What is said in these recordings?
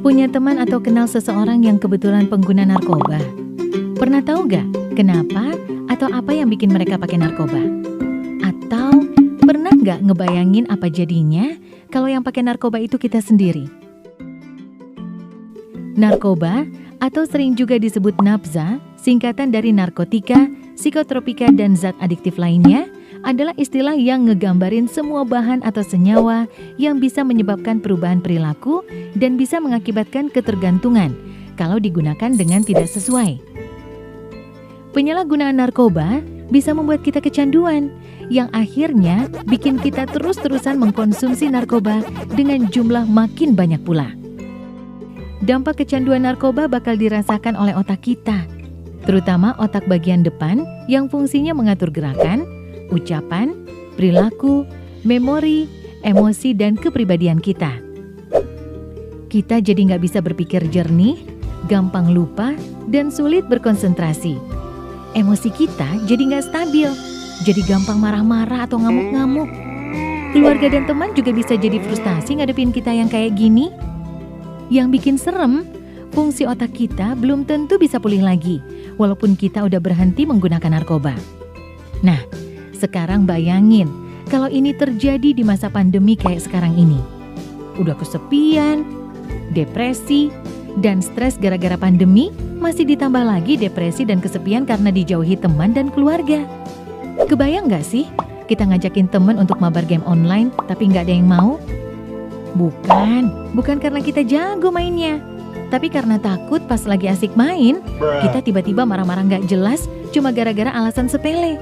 Punya teman atau kenal seseorang yang kebetulan pengguna narkoba? Pernah tahu gak kenapa atau apa yang bikin mereka pakai narkoba? Atau pernah gak ngebayangin apa jadinya kalau yang pakai narkoba itu kita sendiri? Narkoba atau sering juga disebut nafza, singkatan dari narkotika, psikotropika, dan zat adiktif lainnya, adalah istilah yang ngegambarin semua bahan atau senyawa yang bisa menyebabkan perubahan perilaku dan bisa mengakibatkan ketergantungan kalau digunakan dengan tidak sesuai. Penyalahgunaan narkoba bisa membuat kita kecanduan, yang akhirnya bikin kita terus-terusan mengkonsumsi narkoba dengan jumlah makin banyak pula. Dampak kecanduan narkoba bakal dirasakan oleh otak kita, terutama otak bagian depan yang fungsinya mengatur gerakan, ucapan, perilaku, memori, emosi, dan kepribadian kita. Kita jadi nggak bisa berpikir jernih, gampang lupa, dan sulit berkonsentrasi. Emosi kita jadi nggak stabil, jadi gampang marah-marah atau ngamuk-ngamuk. Keluarga dan teman juga bisa jadi frustasi ngadepin kita yang kayak gini. Yang bikin serem, fungsi otak kita belum tentu bisa pulih lagi, walaupun kita udah berhenti menggunakan narkoba. Nah, sekarang bayangin kalau ini terjadi di masa pandemi kayak sekarang ini. Udah kesepian, depresi, dan stres gara-gara pandemi, masih ditambah lagi depresi dan kesepian karena dijauhi teman dan keluarga. Kebayang gak sih kita ngajakin teman untuk mabar game online tapi gak ada yang mau? Bukan karena kita jago mainnya, tapi karena takut pas lagi asik main, kita tiba-tiba marah-marah gak jelas cuma gara-gara alasan sepele.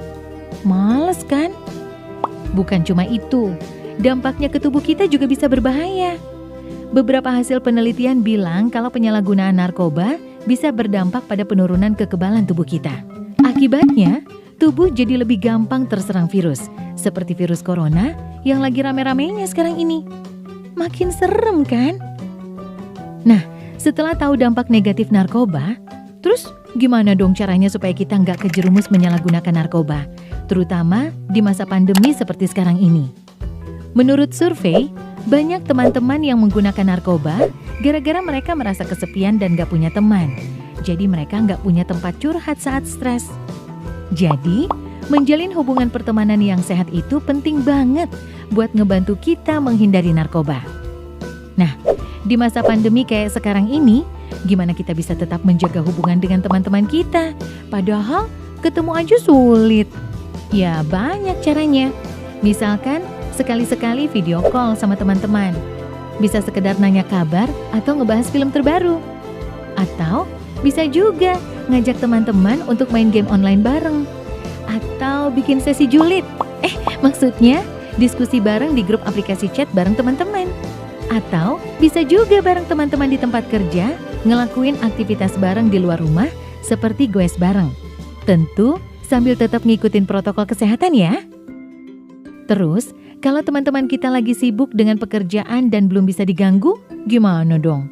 Males kan? Bukan cuma itu, dampaknya ke tubuh kita juga bisa berbahaya. Beberapa hasil penelitian bilang kalau penyalahgunaan narkoba bisa berdampak pada penurunan kekebalan tubuh kita. Akibatnya, tubuh jadi lebih gampang terserang virus, seperti virus corona yang lagi rame-ramenya sekarang ini. Makin serem kan? Nah, setelah tahu dampak negatif narkoba, terus gimana dong caranya supaya kita nggak kejerumus menyalahgunakan narkoba, terutama di masa pandemi seperti sekarang ini? Menurut survei, banyak teman-teman yang menggunakan narkoba gara-gara mereka merasa kesepian dan gak punya teman. Jadi mereka gak punya tempat curhat saat stres. Jadi, menjalin hubungan pertemanan yang sehat itu penting banget buat ngebantu kita menghindari narkoba. Nah, di masa pandemi kayak sekarang ini, gimana kita bisa tetap menjaga hubungan dengan teman-teman kita? Padahal ketemu aja sulit. Ya, banyak caranya. Misalkan, sekali-sekali video call sama teman-teman. Bisa sekedar nanya kabar atau ngebahas film terbaru. Atau bisa juga ngajak teman-teman untuk main game online bareng. Atau bikin sesi julid. Maksudnya diskusi bareng di grup aplikasi chat bareng teman-teman. Atau bisa juga bareng teman-teman di tempat kerja ngelakuin aktivitas bareng di luar rumah seperti goes bareng. Tentu sambil tetap ngikutin protokol kesehatan ya. Terus, kalau teman-teman kita lagi sibuk dengan pekerjaan dan belum bisa diganggu, gimana dong?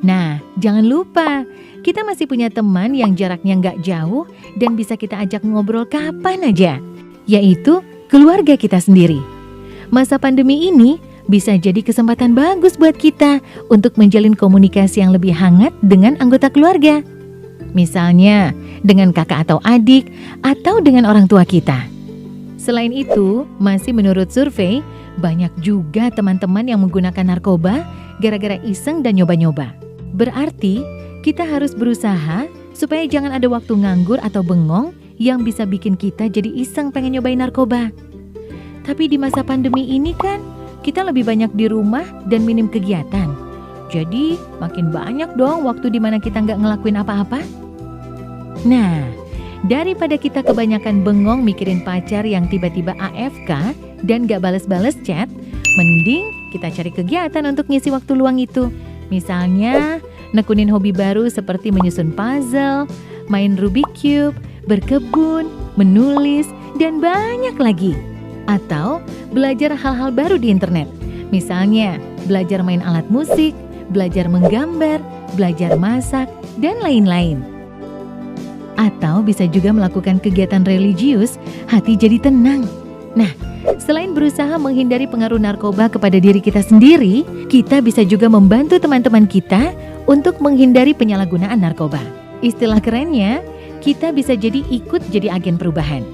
Nah, jangan lupa, kita masih punya teman yang jaraknya nggak jauh dan bisa kita ajak ngobrol kapan aja, yaitu keluarga kita sendiri. Masa pandemi ini bisa jadi kesempatan bagus buat kita untuk menjalin komunikasi yang lebih hangat dengan anggota keluarga. Misalnya, dengan kakak atau adik, atau dengan orang tua kita. Selain itu, masih menurut survei, banyak juga teman-teman yang menggunakan narkoba gara-gara iseng dan nyoba-nyoba. Berarti, kita harus berusaha supaya jangan ada waktu nganggur atau bengong yang bisa bikin kita jadi iseng pengen nyobain narkoba. Tapi di masa pandemi ini kan, kita lebih banyak di rumah dan minim kegiatan. Jadi, makin banyak dong waktu di mana kita nggak ngelakuin apa-apa. Nah, daripada kita kebanyakan bengong mikirin pacar yang tiba-tiba AFK dan gak bales-bales chat, mending kita cari kegiatan untuk ngisi waktu luang itu. Misalnya, nekunin hobi baru seperti menyusun puzzle, main Rubik Cube, berkebun, menulis, dan banyak lagi. Atau belajar hal-hal baru di internet. Misalnya, belajar main alat musik, belajar menggambar, belajar masak, dan lain-lain. Atau bisa juga melakukan kegiatan religius, hati jadi tenang. Nah, selain berusaha menghindari pengaruh narkoba kepada diri kita sendiri, kita bisa juga membantu teman-teman kita untuk menghindari penyalahgunaan narkoba. Istilah kerennya, kita bisa ikut jadi agen perubahan.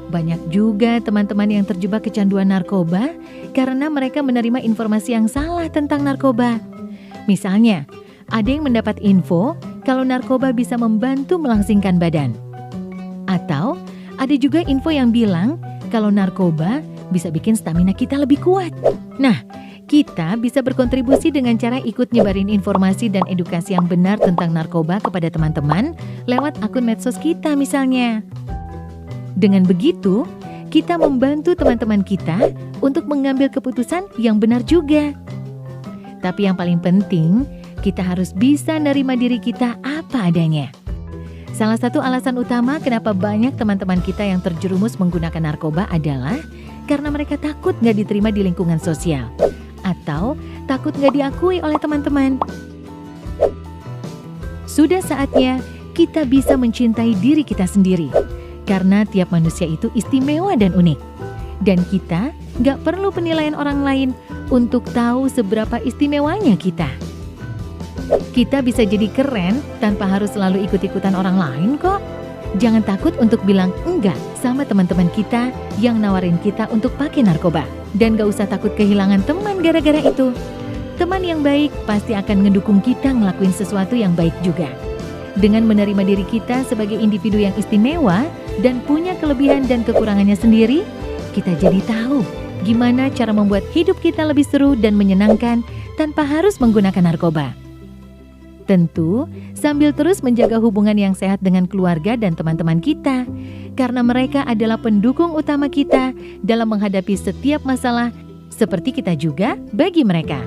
Banyak juga teman-teman yang terjebak kecanduan narkoba karena mereka menerima informasi yang salah tentang narkoba. Misalnya, ada yang mendapat info kalau narkoba bisa membantu melangsingkan badan. Atau ada juga info yang bilang kalau narkoba bisa bikin stamina kita lebih kuat. Nah, kita bisa berkontribusi dengan cara ikut nyebarin informasi dan edukasi yang benar tentang narkoba kepada teman-teman lewat akun medsos kita misalnya. Dengan begitu, kita membantu teman-teman kita untuk mengambil keputusan yang benar juga. Tapi yang paling penting, kita harus bisa nerima diri kita apa adanya. Salah satu alasan utama kenapa banyak teman-teman kita yang terjerumus menggunakan narkoba adalah karena mereka takut nggak diterima di lingkungan sosial atau takut nggak diakui oleh teman-teman. Sudah saatnya kita bisa mencintai diri kita sendiri karena tiap manusia itu istimewa dan unik. Dan kita nggak perlu penilaian orang lain untuk tahu seberapa istimewanya kita. Kita bisa jadi keren tanpa harus selalu ikut-ikutan orang lain kok. Jangan takut untuk bilang enggak sama teman-teman kita yang nawarin kita untuk pakai narkoba. Dan gak usah takut kehilangan teman gara-gara itu. Teman yang baik pasti akan ngedukung kita ngelakuin sesuatu yang baik juga. Dengan menerima diri kita sebagai individu yang istimewa dan punya kelebihan dan kekurangannya sendiri, kita jadi tahu gimana cara membuat hidup kita lebih seru dan menyenangkan tanpa harus menggunakan narkoba. Tentu, sambil terus menjaga hubungan yang sehat dengan keluarga dan teman-teman kita, karena mereka adalah pendukung utama kita dalam menghadapi setiap masalah, seperti kita juga bagi mereka.